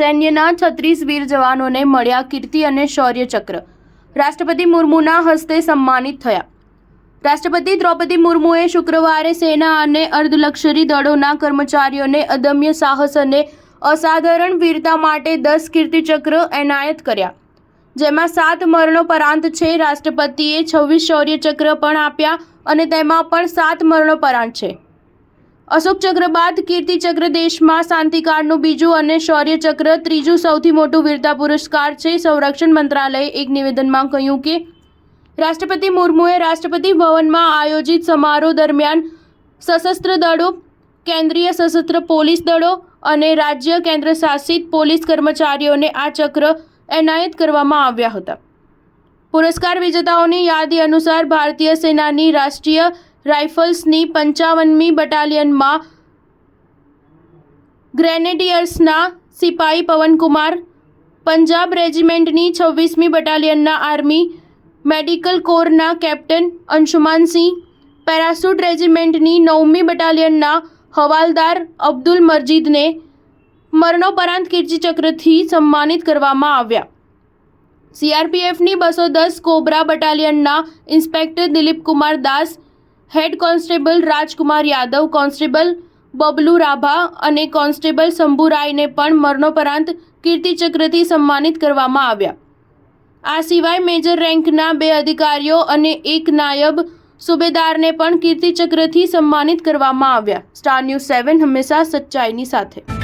સૈન્યના 36 વીર જવાનોને મળ્યા કીર્તિ અને શૌર્ય ચક્ર। રાષ્ટ્રપતિ મુર્મુના હસ્તે સન્માનિત થયા। રાષ્ટ્રપતિ દ્રૌપદી મુર્મુએ શુક્રવારે સેના અને અર્ધલશ્કરી દળોના કર્મચારીઓને અદમ્ય સાહસ અને અસાધારણ વીરતા માટે 10 કીર્તિચક્ર એનાયત કર્યા, જેમાં 7 મરણોપરાંત છે। રાષ્ટ્રપતિએ 26 શૌર્ય ચક્ર પણ આપ્યા અને તેમાં પણ 7 મરણોપરાંત છે। અશોક ચક્ર બાદ કીર્તિ ચક્ર દેશમાં શાંતિકાળનું બીજું અને શૌર્ય ચક્ર ત્રીજું સૌથી મોટું વીરતા પુરસ્કાર છે। સંરક્ષણ મંત્રાલયે એક નિવેદનમાં કહ્યું કે રાષ્ટ્રપતિ મુર્મુએ રાષ્ટ્રપતિ ભવનમાં આયોજિત સમારોહ દરમિયાન સશસ્ત્ર દળો, કેન્દ્રીય સશસ્ત્ર પોલીસ દળો અને રાજ્ય કેન્દ્રશાસિત પોલીસ કર્મચારીઓને આ ચક્ર એનાયત કરવામાં આવ્યા હતા। પુરસ્કાર વિજેતાઓની યાદી અનુસાર ભારતીય સેનાની રાષ્ટ્રીય રાઇફલ્સની 55મી બટાલિયનમાં ગ્રેનેડિયર્સના સિપાહી પવનકુમાર, પંજાબ રેજિમેન્ટની 26મી બટાલિયનના આર્મી મેડિકલ કોરના કેપ્ટન અંશુમાનસિંહ, પેરાશૂટ રેજિમેન્ટની 9મી બટાલિયનના હવાલદાર અબ્દુલ મજીદને મરણોપરાંત કીર્તિચક્રથી સન્માનિત કરવામાં આવ્યા। સીઆરપીએફની 210 કોબ્રા બટાલિયનના ઇન્સ્પેક્ટર દિલીપકુમાર દાસ, હેડ કોન્સ્ટેબલ રાજકુમાર યાદવ, કોન્સ્ટેબલ બબલુ રાભા અને કોન્સ્ટેબલ શંભુ રાયને પણ મરણોપરાંત કીર્તિચક્રથી સન્માનિત કરવામાં આવ્યા। આ સિવાય મેજર રેન્કના 2 અધિકારીઓ અને 1 નાયબ સુબેદારને પણ કીર્તિચક્રથી સન્માનિત કરવામાં આવ્યા। સ્ટાર ન્યૂઝ 7 હંમેશા સચ્ચાઈની સાથે।